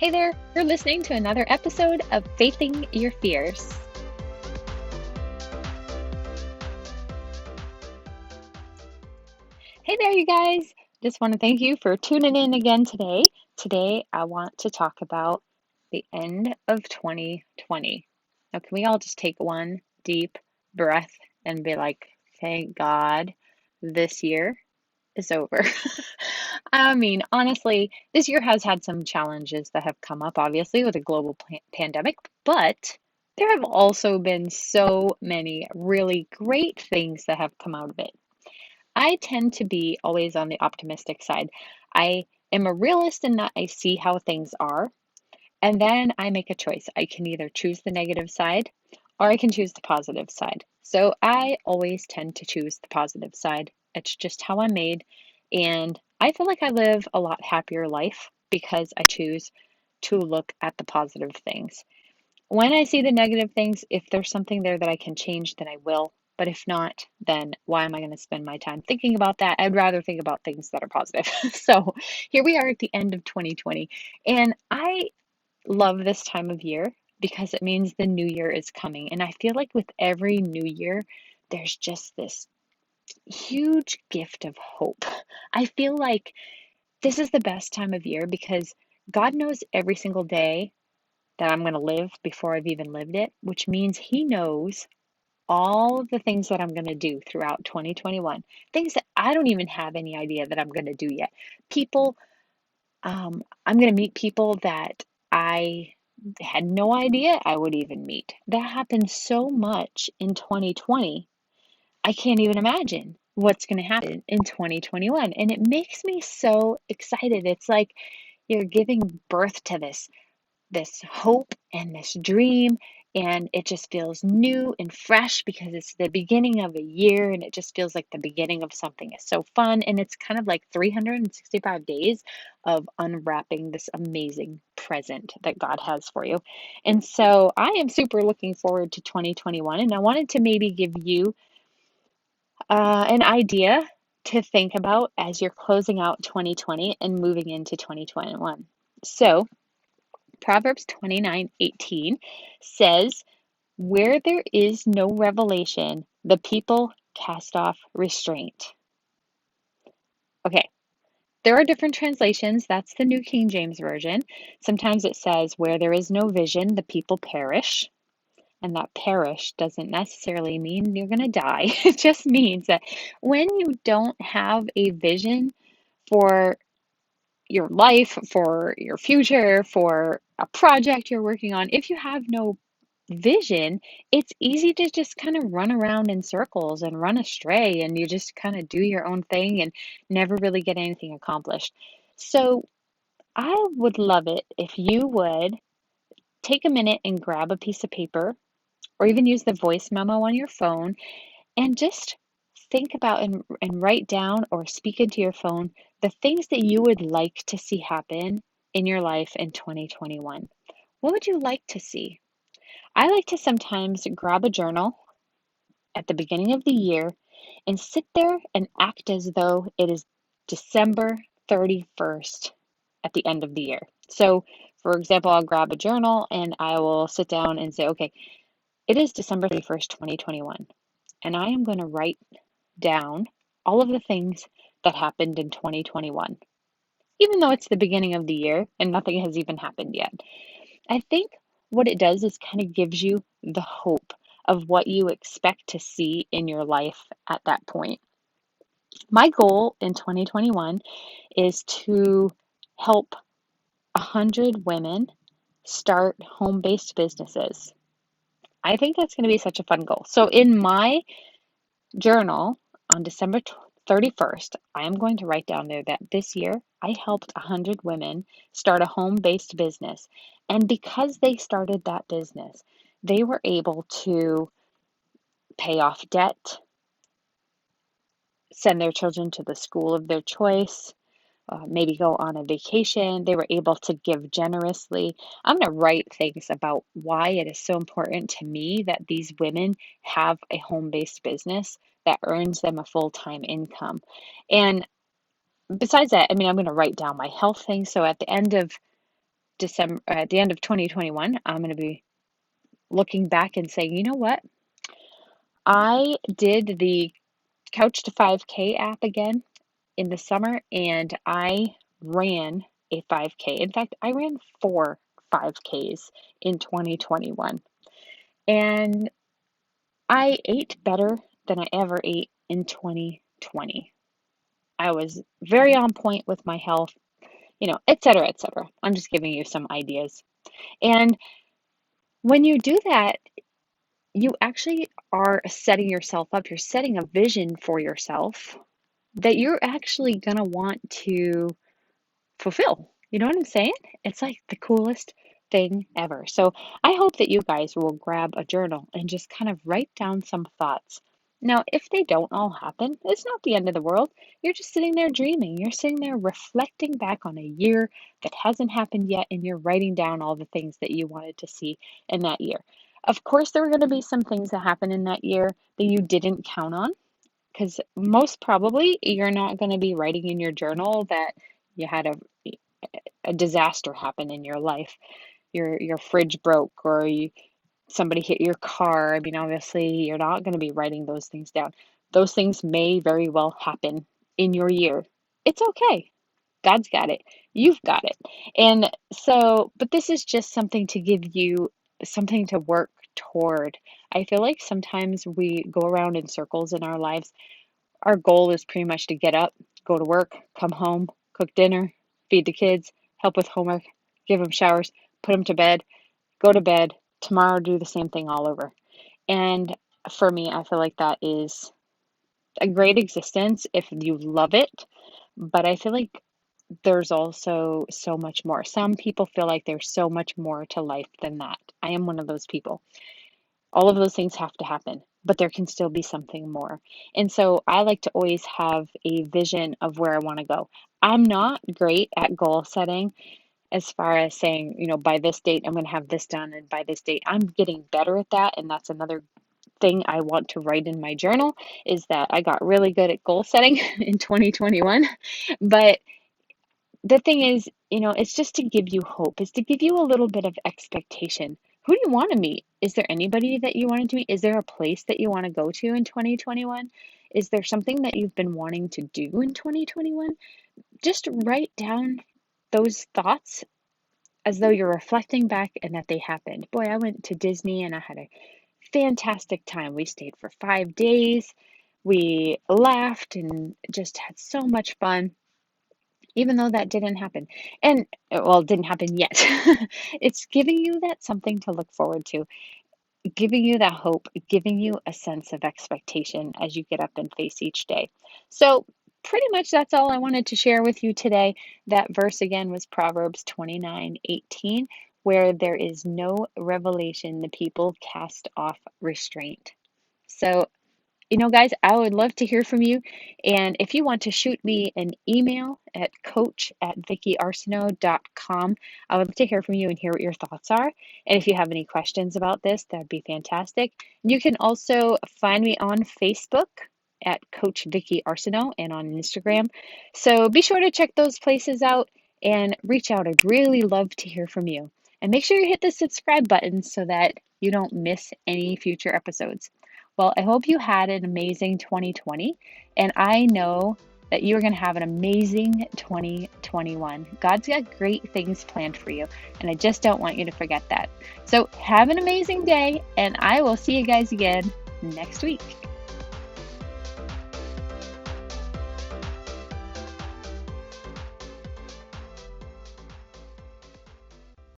Hey there, you're listening to another episode of Facing Your Fears. Hey there, you guys. Just want to thank you for tuning in again today. Today, I want to talk about the end of 2020. Now, can we all just take one deep breath and be like, thank God this year is over? I mean, honestly, this year has had some challenges that have come up, obviously, with a global pandemic, but there have also been so many really great things that have come out of it. I tend to be always on the optimistic side. I am a realist in that I see how things are, and then I make a choice. I can either choose the negative side or I can choose the positive side. So I always tend to choose the positive side. It's just how I'm made. And I feel like I live a lot happier life because I choose to look at the positive things. When I see the negative things, if there's something there that I can change, then I will. But if not, then why am I going to spend my time thinking about that? I'd rather think about things that are positive. So here we are at the end of 2020. And I love this time of year because it means the new year is coming. And I feel like with every new year, there's just this huge gift of hope. I feel like this is the best time of year because God knows every single day that I'm going to live before I've even lived it, which means He knows all of the things that I'm going to do throughout 2021, things that I don't even have any idea that I'm going to do yet. People, I'm going to meet people that I had no idea I would even meet. That happened so much in 2020. I can't even imagine what's going to happen in 2021. And it makes me so excited. It's like you're giving birth to this hope and this dream, and it just feels new and fresh because it's the beginning of a year, and it just feels like the beginning of something. It's so fun, and it's kind of like 365 days of unwrapping this amazing present that God has for you. And so I am super looking forward to 2021, and I wanted to maybe give you an idea to think about as you're closing out 2020 and moving into 2021. So Proverbs 29:18 says, "Where there is no revelation, the people cast off restraint." Okay, there are different translations. That's the New King James Version. Sometimes it says, "Where there is no vision, the people perish." And that perish doesn't necessarily mean you're going to die. It just means that when you don't have a vision for your life, for your future, for a project you're working on, if you have no vision, it's easy to just kind of run around in circles and run astray, and you just kind of do your own thing and never really get anything accomplished. So I would love it if you would take a minute and grab a piece of paper or even use the voice memo on your phone and just think about and write down or speak into your phone the things that you would like to see happen in your life in 2021. What would you like to see? I like to sometimes grab a journal at the beginning of the year and sit there and act as though it is December 31st at the end of the year. So, for example, I'll grab a journal and I will sit down and say, okay, it is December 31st, 2021, and I am going to write down all of the things that happened in 2021, even though it's the beginning of the year and nothing has even happened yet. I think what it does is kind of gives you the hope of what you expect to see in your life at that point. My goal in 2021 is to help 100 women start home-based businesses. I think that's going to be such a fun goal. So in my journal on December 31st, I am going to write down there that this year I helped 100 women start a home-based business. And because they started that business, they were able to pay off debt, send their children to the school of their choice, maybe go on a vacation. They were able to give generously. I'm going to write things about why it is so important to me that these women have a home-based business that earns them a full-time income. And besides that, I mean, I'm going to write down my health things. So at the end of December, at the end of 2021, I'm going to be looking back and saying, you know what? I did the Couch to 5K app again in the summer, and I ran a 5K. In fact, I ran 4 5Ks in 2021. And I ate better than I ever ate in 2020. I was very on point with my health, et cetera, et cetera. I'm just giving you some ideas. And when you do that, you actually are setting yourself up. You're setting a vision for yourself that you're actually going to want to fulfill. You know what I'm saying? It's like the coolest thing ever. So I hope that you guys will grab a journal and just kind of write down some thoughts. Now, if they don't all happen, it's not the end of the world. You're just sitting there dreaming. You're sitting there reflecting back on a year that hasn't happened yet, and you're writing down all the things that you wanted to see in that year. Of course, there are going to be some things that happen in that year that you didn't count on, because most probably you're not going to be writing in your journal that you had a disaster happen in your life. Your fridge broke, or somebody hit your car. I mean, obviously, you're not going to be writing those things down. Those things may very well happen in your year. It's okay. God's got it. You've got it. And so, but this is just something to give you something to work toward. I feel like sometimes we go around in circles in our lives. Our goal is pretty much to get up, go to work, come home, cook dinner, feed the kids, help with homework, give them showers, put them to bed, go to bed, tomorrow do the same thing all over. And for me, I feel like that is a great existence if you love it, but I feel like there's also so much more. Some people feel like there's so much more to life than that. I am one of those people. All of those things have to happen, but there can still be something more. And so I like to always have a vision of where I want to go. I'm not great at goal setting as far as saying, by this date, I'm going to have this done, and by this date, I'm getting better at that. And that's another thing I want to write in my journal, is that I got really good at goal setting in 2021. But the thing is, it's just to give you hope, it's to give you a little bit of expectation. Who do you want to meet? Is there anybody that you wanted to meet? Is there a place that you want to go to in 2021? Is there something that you've been wanting to do in 2021? Just write down those thoughts as though you're reflecting back and that they happened. Boy, I went to Disney and I had a fantastic time. We stayed for 5 days. We laughed and just had so much fun, even though that didn't happen. And, well, it didn't happen yet. It's giving you that something to look forward to, giving you that hope, giving you a sense of expectation as you get up and face each day. So pretty much that's all I wanted to share with you today. That verse again was Proverbs 29:18, where there is no revelation, the people cast off restraint. So, guys, I would love to hear from you. And if you want to shoot me an email at coach@vickyarsenault.com, I would love to hear from you and hear what your thoughts are. And if you have any questions about this, that'd be fantastic. You can also find me on Facebook at Coach Vicky Arsenault and on Instagram. So be sure to check those places out and reach out. I'd really love to hear from you. And make sure you hit the subscribe button so that you don't miss any future episodes. Well, I hope you had an amazing 2020, and I know that you're going to have an amazing 2021. God's got great things planned for you, and I just don't want you to forget that. So have an amazing day, and I will see you guys again next week.